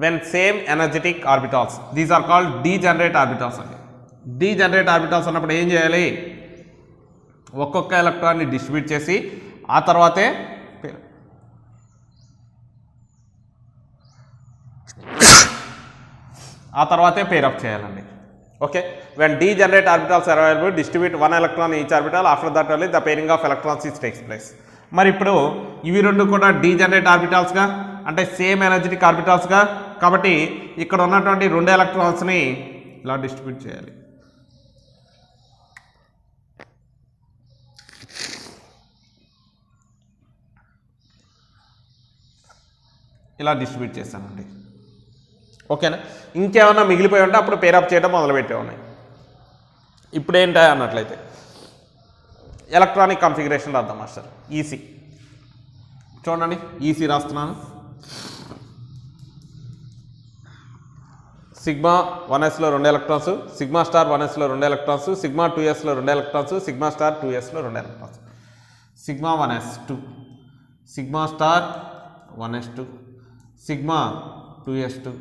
When same energetic orbitals, these are called degenerate orbitals అండి. Degenerate orbitals అన్నప్పుడు ఏం చేయాలి, ఒక్కొక్క ఎలక్ట్రాన్ని డిస్ట్రిబ్యూట్ చేసి ఆ తర్వాతే పేర్ అప్ చేయాలండి. Okay, when degenerate orbitals are available, distribute one electron each orbital, after that only the pairing of electrons is takes place. మరి ఇప్పుడు ఇవి రెండు కూడా డీజనరేట్ ఆర్బిటాల్స్గా, అంటే సేమ్ ఎనర్జెటిక్ ఆర్బిటాల్స్గా, కాబట్టి ఇక్కడ ఉన్నటువంటి రెండు ఎలక్ట్రాన్స్ని ఇలా డిస్ట్రిబ్యూట్ చేయాలి. ఇలా డిస్ట్రిబ్యూట్ చేశానండి. ఓకేనా, ఇంకేమన్నా మిగిలిపోయి ఉంటే అప్పుడు పేరప్ చేయడం మొదలుపెట్టే ఉన్నాయి. ఇప్పుడు ఏంటా అన్నట్లయితే ఎలక్ట్రానిక్ కాన్ఫిగరేషన్ రాద్దాం మాస్టర్. ఈసీ చూడండి, ఈసీ రాస్తున్నాను. సిగ్మా 1sలో 2 ఎలక్ట్రాన్స్, సిగ్మా స్టార్ 1sలో 2 ఎలక్ట్రాన్స్, సిగ్మా 2sలో 2 ఎలక్ట్రాన్స్, సిగ్మా స్టార్ 2sలో 2 electrons. Sigma 1s2, sigma star 1s2, sigma 2s2,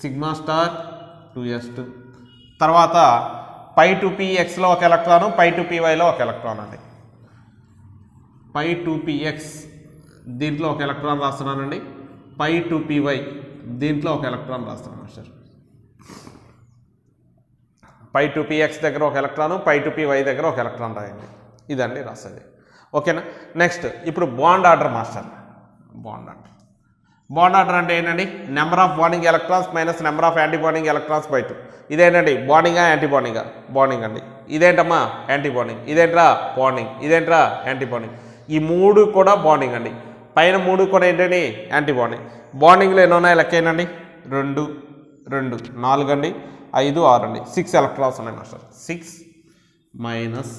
sigma star 2s2. తర్వాత పై టు pxలో ఒక ఎలక్ట్రాను, పై టు pyలో ఒక ఎలక్ట్రాన్ అండి. పై టు px దీంట్లో ఒక ఎలక్ట్రాన్ రాస్తున్నానండి, పై టు py దీంట్లో ఒక ఎలక్ట్రాన్ రాస్తున్నాను సార్. పై టు px దగ్గర ఒక ఎలక్ట్రాను, పై టు py దగ్గర ఒక ఎలక్ట్రాన్ రాయండి. ఇదండి రాసేది. ఓకేనా, నెక్స్ట్ ఇప్పుడు bond order master. Bond order అంటే ఏంటండి, number of bonding electrons minus number of anti bonding electrons by 2. ఇదేంటండి బాండింగా యాంటీ బాండింగా? బాండింగ్ అండి. ఇదేంటమ్మా యాంటీ బాండింగ్, ఇదేంట్రా బాండింగ్, ఇదేంట్రా యాంటీ బాండింగ్. ఈ మూడు కూడా బాండింగ్ అండి. పైన మూడు కూడా ఏంటండి యాంటీ బాండింగ్. బాండింగ్లో ఎన్ని ఉన్నాయి లెక్కేనండి, 2 2 4 అండి, 5 6 అండి, 6 ఎలక్ట్రాన్స్ ఉన్నాయి మాస్టర్. 6 మైనస్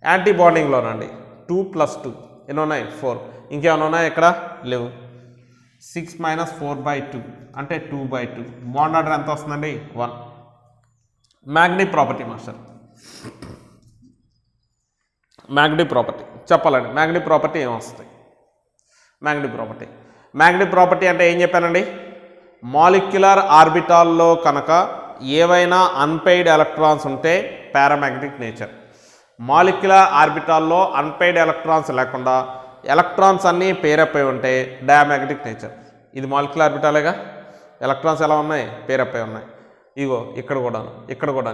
యాంటీ బాండింగ్లోనండి 2 + 2 ఎన్ని ఉన్నాయి 4. ఇంకేమైనా ఉన్నాయి ఇక్కడ లేవు. 6 మైనస్ 4/2 అంటే 2/2. బాండ్ ఆర్డర్ ఎంత వస్తుందండి 1. Magnetic property master, magnetic property చెప్పాలండి. మ్యాగ్నెటిక్ ప్రాపర్టీ ఏమొస్తుంది, మ్యాగ్నెటిక్ ప్రాపర్టీ అంటే ఏం చెప్పానండి, మాలిక్యులర్ ఆర్బిటాల్లో కనుక ఏవైనా అన్పెయిడ్ ఎలక్ట్రాన్స్ ఉంటే పారామాగ్నెటిక్ నేచర్, మాలిక్యులర్ ఆర్బిటాల్లో అన్పెయిడ్ ఎలక్ట్రాన్స్ లేకుండా ఎలక్ట్రాన్స్ అన్నీ పేరప్ అయి ఉంటే డయామాగ్నెటిక్ నేచర్. ఇది మాలిక్యులర్ ఆర్బిటాలేగా, ఎలక్ట్రాన్స్ ఎలా ఉన్నాయి పేరప్ అయి ఉన్నాయి. ఇగో ఇక్కడ కూడాను,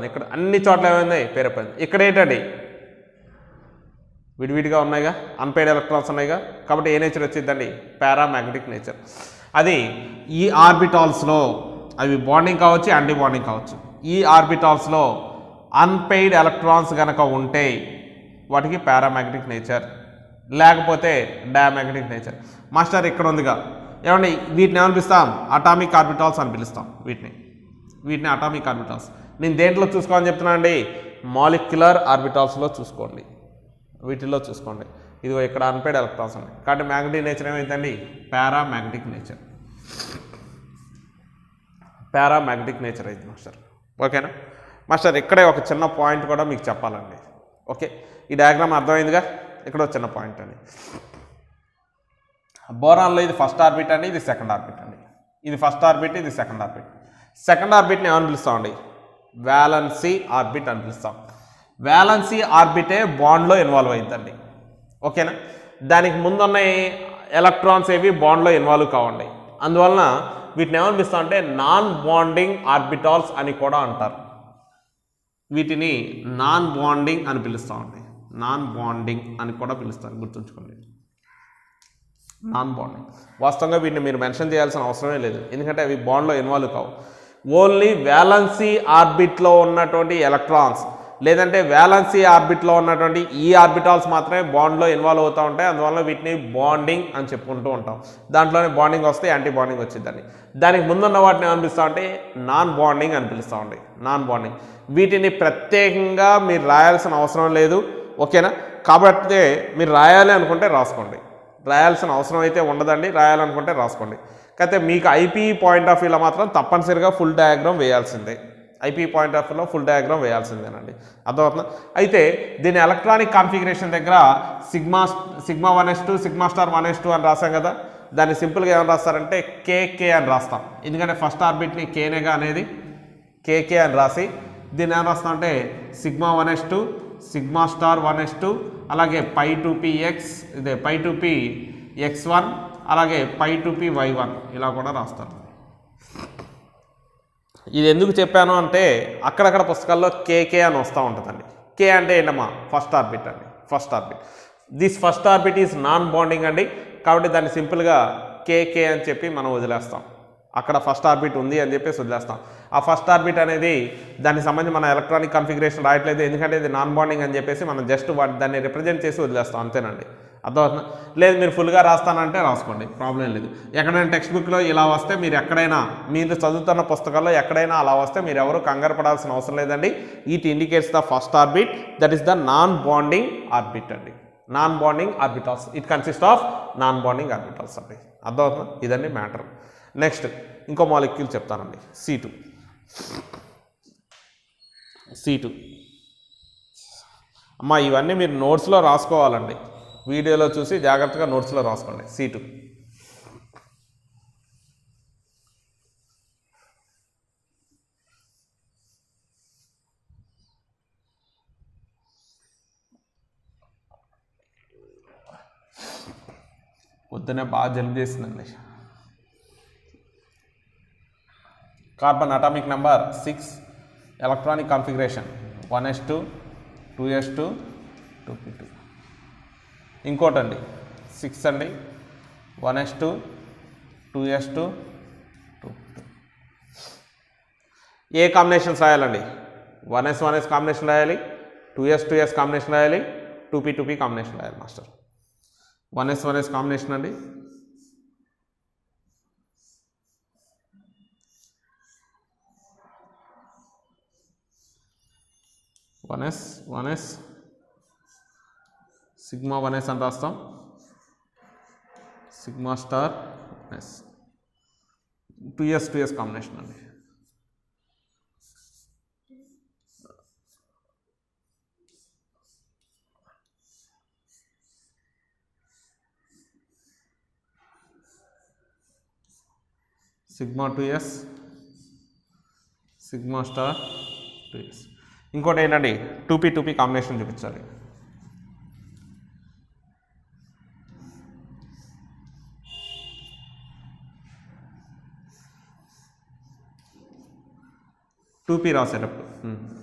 ఇక్కడ అన్ని చోట్ల ఏమైంది పేరప్ అయింది. ఇక్కడ ఏంటండి విడివిడిగా ఉన్నాయిగా, అన్పెయిడ్ ఎలక్ట్రాన్స్ ఉన్నాయిగా, కాబట్టి ఏ నేచర్ వచ్చిందండి పారామాగ్నెటిక్ నేచర్. అది ఈ ఆర్బిటాల్స్లో అవి బాండింగ్ కావచ్చు, యాంటీ బాండింగ్ కావచ్చు. ఈ ఆర్బిటాల్స్లో అన్పెయిడ్ ఎలక్ట్రాన్స్ కనుక ఉంటే వాటికి పారామాగ్నెటిక్ నేచర్, లేకపోతే డయామాగ్నెటిక్ నేచర్. మాస్టర్ ఇక్కడ ఉందిగా, ఏమండి వీటిని ఏమని పిలుస్తాం, అటామిక్ ఆర్బిటాల్స్ అని పిలుస్తాం. వీటిని అటామిక్ ఆర్బిటాల్స్. నేను దేంట్లో చూసుకోవాలని చెప్తున్నాను అండి, మాలిక్యులర్ ఆర్బిటాల్స్లో చూసుకోండి, వీటిల్లో చూసుకోండి. ఇదిగో ఇక్కడ అన్పెయిడ్ ఎలక్ట్రాన్స్ ఉన్నాయి, కాబట్టి మ్యాగ్నెటిక్ నేచర్ ఏమైందండి పారామాగ్నెటిక్ నేచర్ అయింది మాస్టర్. ఓకేనా మాస్టర్, ఇక్కడే ఒక చిన్న పాయింట్ కూడా మీకు చెప్పాలండి. ఓకే, ఈ డయాగ్రామ్ అర్థమైందిగా, ఇక్కడ ఒక చిన్న పాయింట్ అండి. బోరాన్లో ఇది ఫస్ట్ ఆర్బిట్ అండి, ఇది సెకండ్ ఆర్బిట్ అండి. ఇది ఫస్ట్ ఆర్బిట్, ఇది సెకండ్ ఆర్బిట్. సెకండ్ ఆర్బిట్ని ఏమని పిలుస్తామండి, వ్యాలెన్సీ ఆర్బిట్ అని పిలుస్తాం. వ్యాలెన్సీ ఆర్బిటే బాండ్లో ఇన్వాల్వ్ అయిందండి. ఓకేనా, దానికి ముందున్న ఎలక్ట్రాన్స్ ఏవి బాండ్లో ఇన్వాల్వ్ కావండి. అందువలన వీటిని ఏమని పిలుస్తాం అంటే నాన్ బాండింగ్ ఆర్బిటాల్స్ అని కూడా అంటారు. వీటిని నాన్ బాండింగ్ అని పిలుస్తామండి, నాన్ బాండింగ్ అని కూడా పిలుస్తారు, గుర్తుంచుకోండి. నాన్ బాండింగ్ వాస్తవంగా వీటిని మీరు మెన్షన్ చేయాల్సిన అవసరమే లేదు, ఎందుకంటే అవి బాండ్లో ఇన్వాల్వ్ కావు. ఓన్లీ వ్యాలెన్సీ ఆర్బిట్లో ఉన్నటువంటి ఎలక్ట్రాన్స్ లేదంటే వ్యాలెన్సీ ఆర్బిట్లో ఉన్నటువంటి ఈ ఆర్బిటాల్స్ మాత్రమే బాండ్లో ఇన్వాల్వ్ అవుతూ ఉంటాయి. అందువల్ల వీటిని బాండింగ్ అని చెప్పుకుంటూ ఉంటాం. దాంట్లోనే బాండింగ్ వస్తే యాంటీ బాండింగ్ వచ్చిందండి. దానికి ముందున్న వాటిని ఏమనిపిస్తామంటే నాన్ బాండింగ్ అని పిలుస్తామండి, నాన్ బాండింగ్. వీటిని ప్రత్యేకంగా మీరు రాయాల్సిన అవసరం లేదు. ఓకేనా, కాబట్టి మీరు రాయాలి అనుకుంటే రాసుకోండి, రాయాల్సిన అవసరం అయితే ఉండదండి, రాయాలనుకుంటే రాసుకోండి. కాకపోతే మీకు ఐపీ పాయింట్ ఆఫ్ వ్యూలో మాత్రం తప్పనిసరిగా ఫుల్ డయాగ్రామ్ వేయాల్సిందే, ఐపీ పాయింట్ ఆఫ్ వ్యూలో ఫుల్ డయాగ్రామ్ వేయాల్సిందేనండి. అర్థమవుతుందా? అయితే దీని ఎలక్ట్రానిక్ కాన్ఫిగరేషన్ దగ్గర sigma 1s2 sigma star 1s2 అని రాసాం కదా. దాన్ని సింపుల్గా ఏమని రాస్తారంటే కేకే అని రాస్తాం. ఎందుకంటే ఫస్ట్ ఆర్బిట్ని కేనేగా అనేది, కేకే అని రాసి దీన్ని ఏమని రాస్తాం అంటే sigma 1s2 sigma star 1s2 అలాగే పై 2p x ఇదే పై 2p x1 అలాగే పై 2p y1 ఇలా కూడా రాస్తారు. ఇది ఎందుకు చెప్పాను అంటే అక్కడక్కడ పుస్తకాల్లో కేకే అని వస్తూ ఉంటుందండి. కే అంటే ఏంటమ్మా ఫస్ట్ ఆర్బిట్ అండి, first orbit. This first orbit is non bonding అండి, కాబట్టి దాన్ని సింపుల్గా కేకే అని చెప్పి మనం వదిలేస్తాం. అక్కడ ఫస్ట్ ఆర్బిట్ ఉంది అని చెప్పేసి వదిలేస్తాం. ఆ ఫస్ట్ ఆర్బిట్ అనేది దానికి సంబంధించి మన ఎలక్ట్రానిక్ కన్ఫిగరేషన్ రాయట్లేదు, ఎందుకంటే ఇది నాన్ బాండింగ్ అని చెప్పేసి మనం జస్ట్ దాన్ని రిప్రజెంట్ చేసి వదిలేస్తాం అంతేనండి. అర్థమవుతుందా? లేదు మీరు ఫుల్గా రాస్తానంటే రాసుకోండి, ప్రాబ్లం లేదు. ఎక్కడైనా టెక్స్ట్ బుక్లో ఇలా వస్తే మీరు ఎక్కడైనా మీరు చదువుతున్న పుస్తకాల్లో ఎక్కడైనా అలా వస్తే మీరు ఎవరు కంగారు పడాల్సిన అవసరం లేదండి. It indicates the first orbit, that is the non bonding orbit అండి. Non bonding orbitals, it consist of non bonding orbitals అండి. అర్థమవుతుందా? ఇదండి మ్యాటర్. నెక్స్ట్ ఇంకో మాలిక్యూల్ చెప్తానండి, C2. అమ్మా ఇవన్నీ మీరు నోట్స్లో రాసుకోవాలండి, వీడియోలో చూసి జాగ్రత్తగా నోట్స్లో రాసుకోండి. C2 పొద్దునే బాగా జలుబు చేసిందండి. Carbon atomic number 6, electronic configuration 1s2 2s2 2p2. ఇంకోటండి 6 అండి, 1s2 2s2 2p2. ఏ కాంబినేషన్స్ రాయాలండి? 1s కాంబినేషన్ రాయాలి, 2s కాంబినేషన్ రాయాలి, 2p కాంబినేషన్ రాయాలి మాస్టర్. 1s కాంబినేషన్ అండి, 1s సిగ్మా 1s అని రాస్తాం, sigma star 1s. 2s combination అండి. Sigma 2s sigma star 2s. ఇంకోటి ఏంటండి 2p కాంబినేషన్ చూపించాలి. టూ పీ రాసేటప్పుడు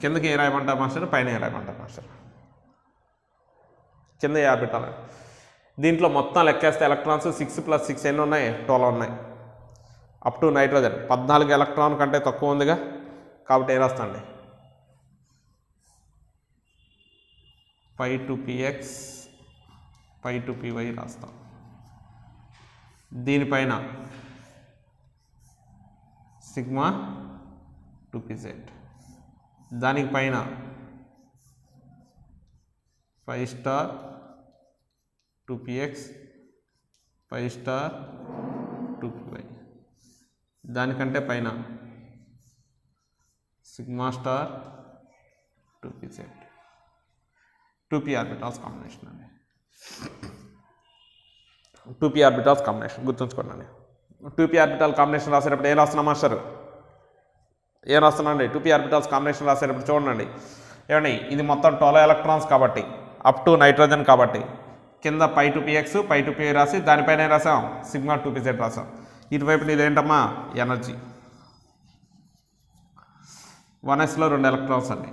కిందకి ఏ రాయమంటారు మాస్టర్, పైన ఏ రాయమంటారు మాస్టర్? కింద ఏ ఆర్బిటాల్. దీంట్లో మొత్తం లెక్కేస్తే ఎలక్ట్రాన్స్ 6 + 6 ఎన్ని ఉన్నాయి? 12 ఉన్నాయి. అప్ టు నైట్రోజన్ 14 ఎలక్ట్రాన్ కంటే తక్కువ ఉందిగా, కాబట్టి ఏ రాస్తాండి? పై 2px పై 2py రాస్తాం. దీనిపైన సిగ్మా 2pz, దానిపైన 5 స్టార్ 2px 5 స్టార్ 2py, దానికంటే పైన sigma star 2pz. 2p orbitals combination అండి. 2p ఆర్బిటాల్స్ కాంబినేషన్ గుర్తుంచుకోండి. 2p ఆర్బిటాల్ కాంబినేషన్ రాసేటప్పుడు ఏం రాస్తున్నాం మాస్టర్? ఏం రాస్తున్నాండి? 2p ఆర్బిటాల్స్ కాంబినేషన్ రాసేటప్పుడు చూడండి, ఏమండి ఇది మొత్తం 12 ఎలక్ట్రాన్స్ కాబట్టి అప్ టు నైట్రోజన్ కాబట్టి కింద పై 2px పై 2py రాసి దానిపైన ఏం రాసాం? సిగ్మా 2pz రాసాం. ఇటువైపు ఇదేంటమ్మా? ఎనర్జీ. 1sలో 2 ఎలక్ట్రాన్స్ అండి,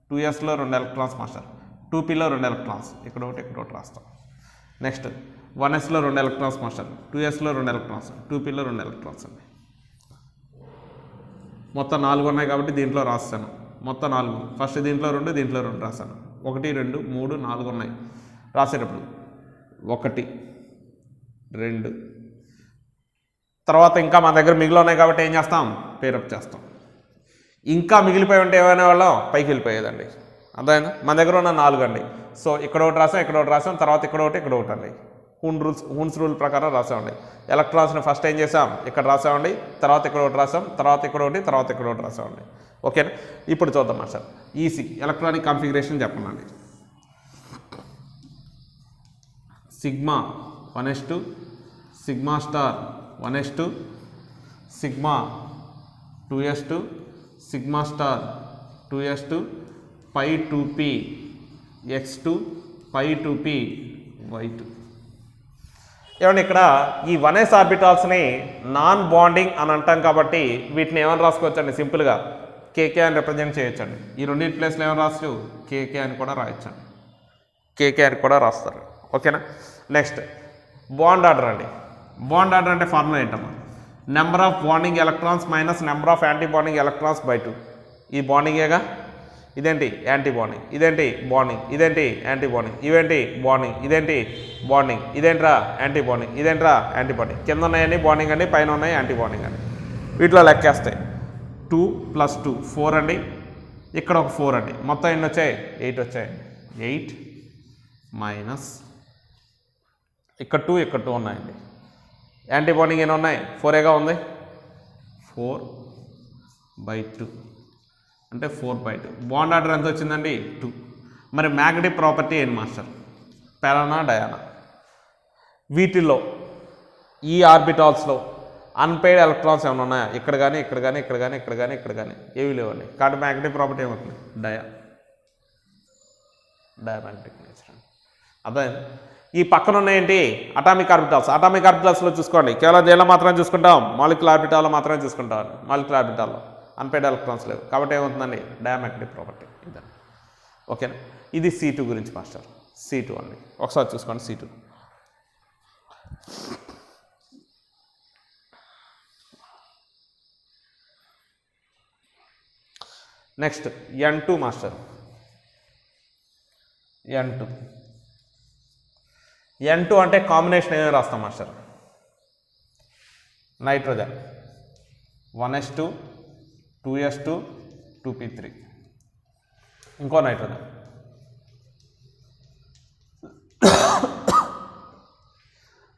2sలో 2 ఎలక్ట్రాన్స్ మాస్టర్, 2pలో 2 ఎలక్ట్రాన్స్, ఇక్కడ ఒకటి రాస్తాం. నెక్స్ట్ 1sలో 2 ఎలక్ట్రాన్స్ మాస్టర్, 2sలో 2 ఎలక్ట్రాన్స్, 2pలో 2 ఎలక్ట్రాన్స్ అండి. మొత్తం 4 ఉన్నాయి కాబట్టి దీంట్లో రాస్తాను. మొత్తం 4, ఫస్ట్ దీంట్లో 2 దీంట్లో 2 రాస్తాను. 1 2 3 4 ఉన్నాయి. రాసేటప్పుడు 1 2 తర్వాత ఇంకా మన దగ్గర మిగిలి ఉన్నాయి కాబట్టి ఏం చేస్తాం? పేరప్ చేస్తాం. ఇంకా మిగిలిపోయి ఉంటే ఏమైనా వాళ్ళం పైకి వెళ్ళిపోయేదండి. అర్థమైందా? మన దగ్గర ఉన్న 4 అండి. సో ఇక్కడ ఒకటి రాసాం, ఇక్కడ ఒకటి రాసాం, తర్వాత ఇక్కడ ఒకటి అండి. హూన్స్ రూల్ ప్రకారం రాసామండి. ఎలక్ట్రాన్స్ని ఫస్ట్ ఏం చేసాం? ఇక్కడ రాసామండి, తర్వాత ఇక్కడ ఒకటి రాసాం, తర్వాత ఇక్కడ ఒకటి రాసామండి. ఓకేనా? ఇప్పుడు చూద్దాం సార్. ఈసీ ఎలక్ట్రానిక్ కాన్ఫిగరేషన్ చెప్పండి. Sigma 1s2 sigma star 1s2 sigma 2s2 sigma star 2s2 పై 2p x2 పై 2p y2. ఏమండి ఇక్కడ ఈ 1s ఆర్బిటాల్స్ని నాన్ బాండింగ్ అని అంటాం కాబట్టి వీటిని ఏమని రాసుకోవచ్చండి, సింపుల్గా కేకే అని రిప్రజెంట్ చేయొచ్చండి. ఈ రెండింటి ప్లేస్లో ఏమైనా రాసు కేకే అని కూడా రాయొచ్చండి, కేకే అని కూడా రాస్తారు. ఓకేనా. నెక్స్ట్ బాండ్ ఆర్డర్ అండి. బాండ్ ఆర్డర్ అంటే ఫార్ములా ఏంటమ్మా, number of bonding electrons minus number of anti bonding electrons by 2. ఈ బాండింగేగా, ఇదేంటి యాంటీ బాండింగ్, ఇదేంటి బాండింగ్, ఇదేంటి యాంటీ బాండింగ్, ఇవేంటి బాండింగ్, ఇదేంటి బాండింగ్, ఇదేంట్రా యాంటీ బాండింగ్, ఇదేంట్రా యాంటీ బాండింగ్. కింద ఉన్నాయని బాండింగ్ అండి, పైన ఉన్నాయి యాంటీ బాండింగ్ అండి. వీటిలో లెక్కేస్తాయి 2 + 2 4 అండి, ఇక్కడ ఒక 4 అండి, మొత్తం ఎన్ని వచ్చాయి 8 వచ్చాయి. 8 మైనస్ ఇక్కడ 2 ఇక్కడ 2 ఉన్నాయండి. యాంటీ బాండింగ్ ఎన్ని ఉన్నాయి 4ఏగా ఉంది, 4/2 అంటే 4/2. బాండ్ ఆర్డర్ ఎంత వచ్చిందండి 2. మరి మ్యాగ్నెటిక్ ప్రాపర్టీ ఏంటి మాస్టర్, పెరానా డయానా. వీటిల్లో ఈ ఆర్బిటాల్స్లో అన్పెయిడ్ ఎలక్ట్రాన్స్ ఏమైనా ఉన్నాయా, ఇక్కడ కానీ ఇక్కడ కానీ ఇక్కడ కానీ ఇక్కడ కానీ ఇక్కడ కానీ ఏవి లేవండి. కాబట్టి మ్యాగ్నెటిక్ ప్రాపర్టీ ఏమవుతుంది డయామాగ్నెటిక్ నేచర్. అదే ఈ పక్కన ఉన్నాయేంటి అటామిక్ ఆర్బిటాల్స్. అటామిక్ ఆర్బిటాల్స్లో చూసుకోండి, కేవలం దేనిలో మాత్రమే చూసుకుంటాం, మాలిక్యులర్ ఆర్బిటాల్లో మాత్రమే చూసుకుంటాం. మాలిక్యులర్ ఆర్బిటాల్లో అన్పెయిడ్ ఎలక్ట్రాన్స్ లేవు కాబట్టి ఏమవుతుందండి డయామాగ్నెటిక్ ప్రాపర్టీ ఇదండి. ఓకేనా. ఇది C2 గురించి మాస్టర్. C2 అండి, ఒకసారి చూసుకోండి C2. Next N2 master. N2 అంటే కాంబినేషన్ ఏమేమి రాస్తాం master, nitrogen 1s2 2s2 2p3, ఇంకో నైట్రోజన్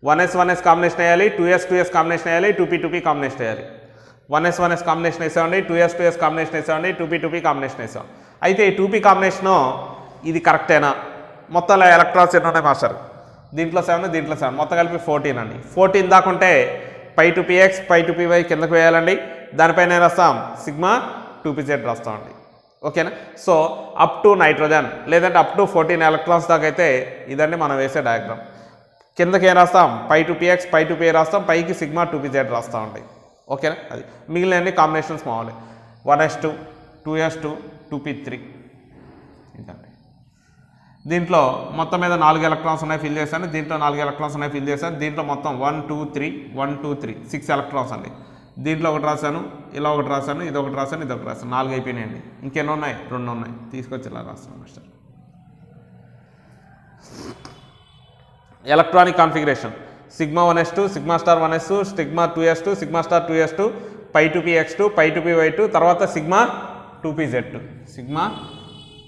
1s కాంబినేషన్ వేయాలి, 2s కాంబినేషన్ వేయాలి, 2p కాంబినేషన్ వేయాలి. 1s కాంబినేషన్ వేసామండి, 2s కాంబినేషన్ వేసామండి, 2p కాంబినేషన్ వేసాం. అయితే ఈ 2p కాంబినేషను ఇది కరెక్టేనా, మొత్తంలో ఎలక్ట్రాన్స్ ఎన్ని ఉన్నాయి మాస్టర్, దీంట్లో 7 దీంట్లో 7 మొత్తం కలిపి 14 అండి. 14 దాకుంటే పై 2px పై 2py కిందకు వేయాలండి, దానిపైన రాస్తాం సిగ్మా 2pz రాస్తామండి. ఓకేనా. సో అప్ టు నైట్రోజన్ లేదంటే అప్ టు 14 ఎలక్ట్రాన్స్ దాకా అయితే ఇదండి మనం వేసే డయాగ్రామ్. కిందకి ఏం రాస్తాం పై 2px పై 2py రాస్తాం, పైకి సిగ్మా 2pz రాస్తామండి. ఓకేనా. అది మిగిలిన కాంబినేషన్స్ మామూలు 1s2 2s2 2p3 ఇదండి. దీంట్లో మొత్తం మీద 4 ఎలక్ట్రాన్స్ ఉన్నాయి ఫిల్ చేశాను, దీంట్లో 4 ఎలక్ట్రాన్స్ ఉన్నాయి ఫిల్ చేశాను, దీంట్లో మొత్తం 1 2 3 1 2 3 6 ఎలక్ట్రాన్స్ అండి. దీంట్లో ఒకటి రాశాను, ఇలా ఒకటి రాశాను, ఇది ఒకటి రాశాను, ఇది ఒకటి రాశాను, 4 అయిపోయినాయండి. ఇంకెన్ని ఉన్నాయి 2 ఉన్నాయి, తీసుకొచ్చి ఇలా రాస్తాను master. Electronic configuration sigma 1s2 sigma star 1s2 sigma 2s2 sigma star 2s2 pi 2px2 pi 2py2 తర్వాత sigma 2pz2 sigma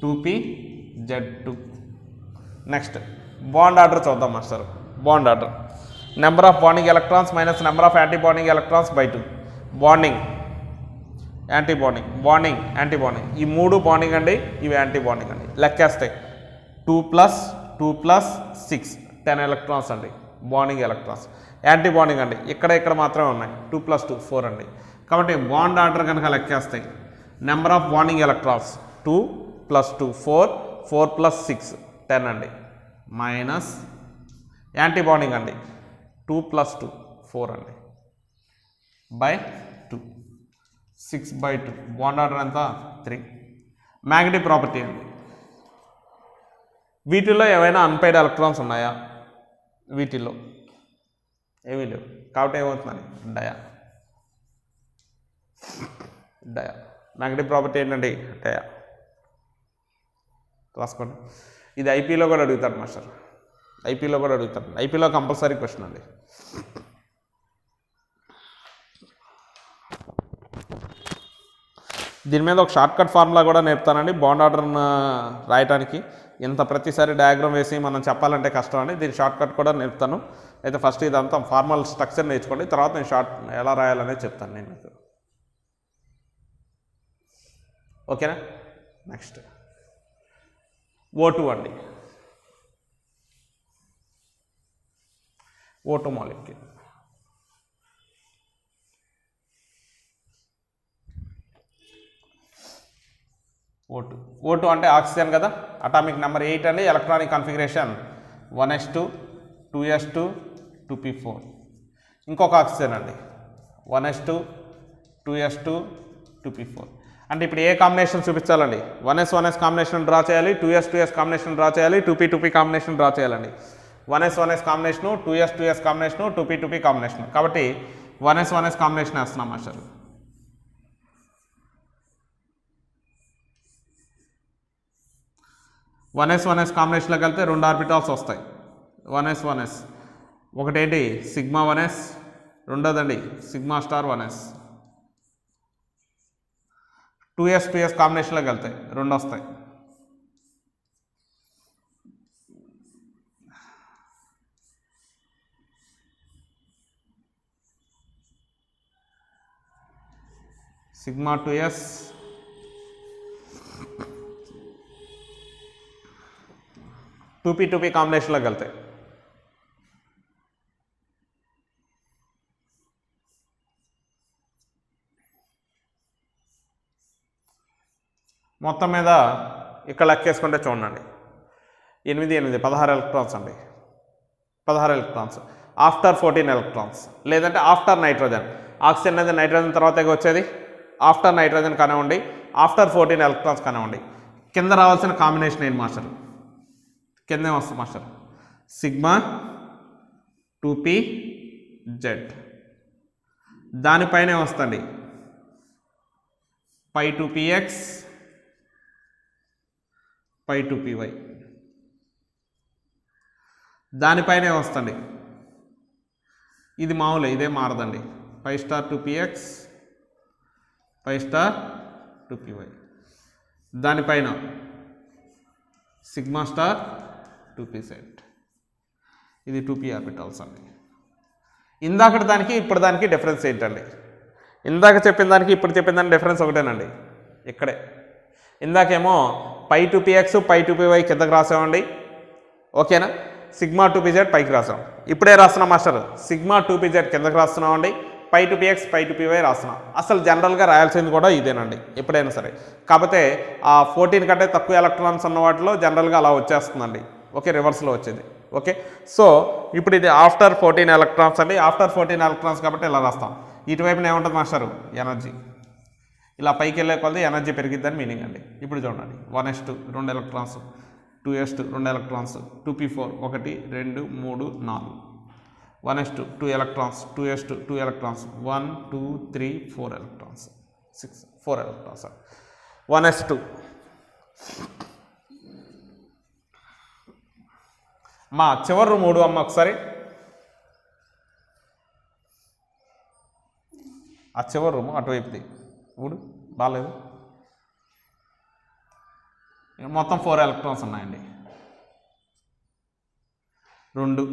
2pz2. Next bond order చూద్దాం master. Bond order number of bonding electrons minus number of anti bonding electrons by 2. Bonding anti bonding, bonding anti bonding, ఈ 3 bonding అండి, ఇవి anti bonding అండి. లెక్కేస్తాయి 2 + 6 10 electrons అండి bonding electrons. Anti bonding అండి ఇక్కడ మాత్రమే ఉన్నాయి 2 + 2 4 అండి. కాబట్టి బాండ్ ఆర్డర్ కనుక లెక్కేస్తాయి నెంబర్ ఆఫ్ బాండింగ్ ఎలక్ట్రాన్స్ 2 + 2 4 4 + 6 10 అండి, మైనస్ యాంటీ బాండింగ్ అండి 2 + 2 4 అండి బై 2 6/2. బాండ్ ఆర్డర్ ఎంత 3. మ్యాగ్నెటిక్ ప్రాపర్టీ అండి. వీటిల్లో ఏమైనా అన్పెయిడ్ ఎలక్ట్రాన్స్ ఉన్నాయా, వీటిల్లో ఏమీ లేవు కాబట్టి ఏమవుతుందని డయా. మ్యాగ్నెటిక్ ప్రాపర్టీ ఏంటండి డయా. రాసుకోండి. ఇది ఐపీలో కూడా అడుగుతాడు మాస్టర్, ఐపీలో కంపల్సరీ క్వశ్చన్ అండి. దీని మీద ఒక షార్ట్కట్ ఫార్ములా కూడా నేర్పుతానండి బాండ్ ఆర్డర్ రాయడానికి. ఇంత ప్రతిసారి డయాగ్రామ్ వేసి మనం చెప్పాలంటే కష్టం అండి, దీని షార్ట్కట్ కూడా నేర్పుతాను. అయితే ఫస్ట్ ఇదంతా ఫార్మల్ స్ట్రక్చర్ నేర్చుకోండి, తర్వాత నేను ఎలా రాయాలనేది చెప్తాను నేను మీకు. ఓకేనా. నెక్స్ట్ O2 అండి. O2 మాలిక్యూల్ O2 అంటే ఆక్సిజన్ కదా, అటామిక్ నెంబర్ 8 అండి. Electronic configuration 1s2 2s2 2p4. ఇంకొక ఆక్సిజన్ అండి 1s2 2s2 2p4. అంటే ఇప్పుడు ఏ కాంబినేషన్ చూపించాలండి? 1s కాంబినేషన్ డ్రా చేయాలి, 2s కాంబినేషన్ డ్రా చేయాలి, 2p కాంబినేషన్ డ్రా చేయాలండి. 1s combination, 2s combination, 2p combination. కాబట్టి 1s కాంబినేషన్ వేస్తున్నాం మాస్టర్. వన్ ఎస్ కాంబినేషన్లోకి వెళ్తే 2 ఆర్బిటాల్స్ వస్తాయి. 1s ఒకటేంటి సిగ్మా 1s, రెండోదండి సిగ్మా స్టార్ 1s. 2s కాంబినేషన్లోకి వెళ్తాయి 2 వస్తాయి. సిగ్మా 2s 2p కాంబినేషన్లోకి వెళ్తాయి. మొత్తం మీద ఇక్కడ లెక్కేసుకుంటే చూడండి 8 16 ఎలక్ట్రాన్స్ అండి. 16 ఎలక్ట్రాన్స్ ఆఫ్టర్ 14 ఎలక్ట్రాన్స్, లేదంటే ఆఫ్టర్ నైట్రోజన్. ఆక్సిజన్ అనేది నైట్రోజన్ తర్వాతే వచ్చేది. ఆఫ్టర్ నైట్రోజన్ కానివ్వండి, ఆఫ్టర్ 14 ఎలక్ట్రాన్స్ కానివ్వండి. కింద రావాల్సిన కాంబినేషన్ ఏంటి మాస్టర్? కింద వస్తుంది మాస్టర్ సిగ్మా 2pz, దానిపైనే వస్తుంది పై 2px పై 2py, దానిపైనే వస్తుంది. ఇది మామూలే, ఇదే మారదండి. పై స్టార్ 2px పై స్టార్ 2py, దానిపైన సిగ్మా స్టార్ 2pz. ఇది 2p ఆర్బిటాల్స్ అండి. ఇందాకటి దానికి ఇప్పుడు దానికి డిఫరెన్స్ ఏంటండి? ఇందాక చెప్పిన దానికి ఇప్పుడు చెప్పిన దానికి డిఫరెన్స్ ఒకటేనండి. ఇక్కడే ఇందాకేమో పై 2px పై 2py కిందకి రాసామండి, ఓకేనా. సిగ్మా 2pz పైకి రాసాం. ఇప్పుడే రాస్తున్నాం మాస్టర్, సిగ్మా 2pz కిందకి రాస్తున్నామండి, పై 2px పై 2py రాస్తున్నాం. అసలు జనరల్గా రాయాల్సింది కూడా ఇదేనండి ఎప్పుడైనా సరే. కాకపోతే ఆ 14 కంటే తక్కువ ఎలక్ట్రాన్స్ ఉన్న వాటిలో జనరల్గా అలా వచ్చేస్తుందండి, ఓకే, రివర్స్లో వచ్చేది. ఓకే, సో ఇప్పుడు ఇది ఆఫ్టర్ 14 ఎలక్ట్రాన్స్ అండి. ఆఫ్టర్ 14 ఎలక్ట్రాన్స్ కాబట్టి ఇలా రాస్తాం. ఇటువైపున ఏముంటుంది మాస్టరు? ఎనర్జీ. ఇలా పైకి వెళ్ళే కొలది ఎనర్జీ పెరిగిద్దని మీనింగ్ అండి. ఇప్పుడు చూడండి 1s2 2 electrons, 2s2 2 electrons, 2p4 1 2 3 4, 1s2 2 electrons, 2s2 2 electrons, 1 2 3 4 electrons, 4 electrons. 1s2 మా చివరి 3 అమ్మ ఒకసారి ఆ చివరి రూము అటువైపుది ఇప్పుడు బాగాలేదు. మొత్తం 4 ఎలక్ట్రాన్స్ ఉన్నాయండి. 2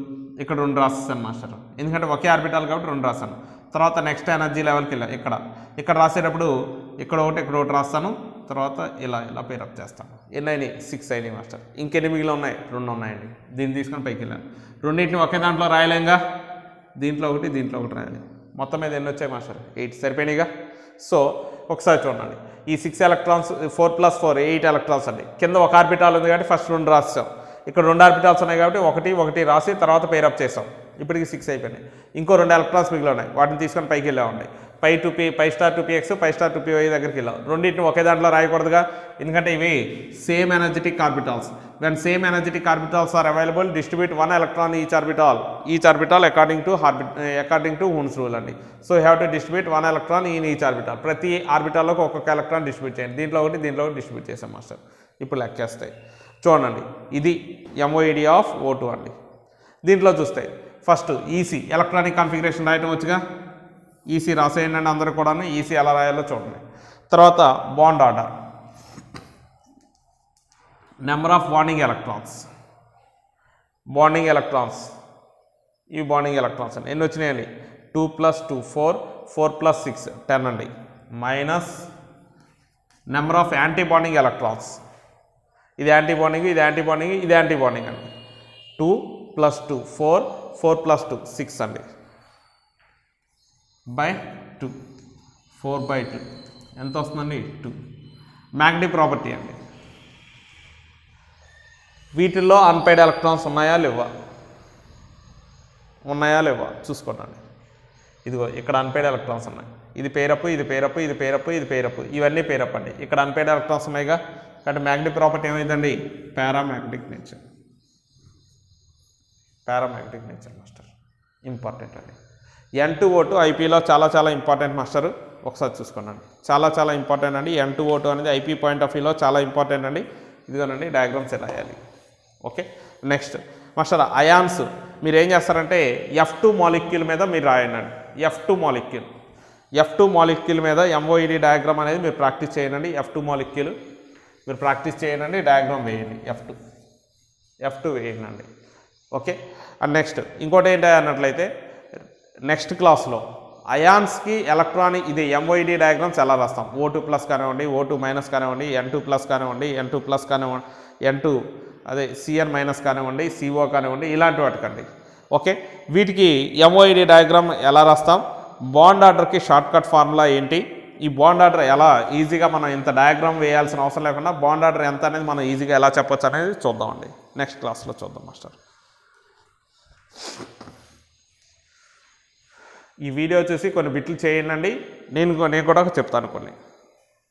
ఇక్కడ 2 రాసేసాను మాస్టర్, ఎందుకంటే ఒకే ఆర్బిటాల్ కాబట్టి 2 రాశాను. తర్వాత నెక్స్ట్ ఎనర్జీ లెవెల్కి వెళ్ళా. ఇక్కడ రాసేటప్పుడు ఇక్కడ ఒకటి రాస్తాను, తర్వాత ఇలా పేరప్ చేస్తాను. ఎన్ని అయినాయి? 6 అయినాయి మాస్టర్. ఇంకెన్ని మిగిలి ఉన్నాయి? 2 ఉన్నాయండి. దీన్ని తీసుకొని పైకి వెళ్ళాను. రెండింటిని ఒకే దాంట్లో రాయలేంగా, దీంట్లో ఒకటి రాయాలి. మొత్తం మీద ఎన్ని వచ్చాయి మాస్టర్? 8 సరిపోయినాయిగా. సో ఒకసారి చూడండి, ఈ 6 ఎలక్ట్రాన్స్ 4 + 4 8 ఎలక్ట్రాన్స్ అండి. కింద ఒక ఆర్బిటాల్ ఉంది కాబట్టి ఫస్ట్ 2 రాసాం. ఇక్కడ 2 ఆర్బిటాల్స్ ఉన్నాయి కాబట్టి ఒకటి రాసి తర్వాత పేరప్ చేసాం. ఇప్పటికి 6 అయిపోయినాయి. ఇంకో 2 ఎలక్ట్రాన్స్ మిగిలి ఉన్నాయి, వాటిని తీసుకొని పైకి వెళ్ళామండి. పై స్టార్ 2px పై స్టార్ 2py దగ్గరికి వెళ్ళాం. రెండింటిని ఒకే దాంట్లో రాయకూడదుగా, ఎందుకంటే ఇవి same energetic orbitals. When same energetic orbitals are available, distribute 1 electron each orbital according to Hund's rule అండి. So you have to distribute 1 electron in each orbital. ప్రతి ఆర్బిటాల్లోకి ఒక్కొక్క ఎలక్ట్రాన్ డిస్ట్రిబ్యూట్ చేయండి. దీంట్లో ఒకటి డిస్ట్రిబ్యూట్ చేసాం మాస్టర్. ఇప్పుడు లెక్కేస్తాయి చూడండి. ఇది MOED ఆఫ్ O2 అండి. దీంట్లో చూస్తే ఫస్ట్ ఈసీ ఎలక్ట్రానిక్ కాన్ఫిగరేషన్ రాయటం వచ్చుగా, ఈసీ రాసేయండి అండి అందరూ కూడా. ఈసీ ఎలా రాయాలో చూడండి. తర్వాత bond order, number of bonding electrons. ఇవి బాండింగ్ ఎలక్ట్రాన్స్ అండి. ఎన్ని వచ్చినాయండి? 2 + 2 4, 4 + 6 10 అండి. Minus number of anti bonding electrons. ఇది యాంటీ బాండింగ్ అండి. 2 + 2 4, 4 + 2 6 అండి. by 2 4/2 ఎంత వస్తుందండి? 2. మ్యాగ్నెటిక్ ప్రాపర్టీ అండి. వీటిల్లో అన్పెయిడ్ ఎలక్ట్రాన్స్ ఉన్నాయా లేవా చూసుకోండి. ఇదిగో ఇక్కడ అన్పెయిడ్ ఎలక్ట్రాన్స్ ఉన్నాయి. ఇది పేరప్, ఇది పేరప్, ఇది పేరప్, ఇది పేరప్, ఇవన్నీ పేరప్ అండి. ఇక్కడ అన్పెయిడ్ ఎలక్ట్రాన్స్ ఉన్నాయిగా. కాబట్టి మ్యాగ్నెటిక్ ప్రాపర్టీ ఏమైందండి? పారామ్యాగ్నెటిక్ నేచర్. పారామ్యాగ్నెటిక్ నేచర్ మాస్టర్ ఇంపార్టెంట్ అండి. N2O2 ఐపీలో చాలా చాలా ఇంపార్టెంట్ మాస్టర్. ఒకసారి చూసుకోండి. చాలా ఇంపార్టెంట్ అండి. N2O2 అనేది ఐపీ పాయింట్ ఆఫ్ వ్యూలో చాలా ఇంపార్టెంట్ అండి. ఇదిగోనండి డయాగ్రామ్స్ ఎలా రాయాలి. ఓకే, నెక్స్ట్ మాస్టర్ అయాన్స్ మీరు ఏం చేస్తారంటే F2 మాలిక్యూల్ మీద మీరు రాయండి. F2 మాలిక్యూల్ మీద MOED డయాగ్రామ్ అనేది మీరు ప్రాక్టీస్ చేయండి. F2 మాలిక్యూల్ మీరు ప్రాక్టీస్ చేయండి, డయాగ్రామ్ వేయండి. F2 వేయండి. ఓకే, అండ్ నెక్స్ట్ ఇంకోటి ఏంటి అన్నట్లయితే నెక్స్ట్ క్లాస్లో అయాన్స్కి ఎలక్ట్రానిక్ ఇది MOED డయాగ్రామ్స్ ఎలా రాస్తాం. O2+ కానివ్వండి, O2- కానివ్వండి, N2+ కానివ్వండి, N2+ కానివ్వండి, N2 అదే Cn- కానివ్వండి, CO కానివ్వండి, ఇలాంటి వాటికండి. ఓకే, వీటికి MOED డయాగ్రామ్ ఎలా రాస్తాం, బాండ్ ఆర్డర్కి షార్ట్కట్ ఫార్ములా ఏంటి, ఈ బాండ్ ఆర్డర్ ఎలా ఈజీగా మనం ఇంత డయాగ్రామ్ వేయాల్సిన అవసరం లేకుండా బాండ్ ఆర్డర్ ఎంత అనేది మనం ఈజీగా ఎలా చెప్పొచ్చు అనేది చూద్దామండి. నెక్స్ట్ క్లాస్లో చూద్దాం మాస్టర్. ఈ వీడియో చూసి కొన్ని బిట్లు చేయండి. నేను కూడా చెప్తాను కొన్ని.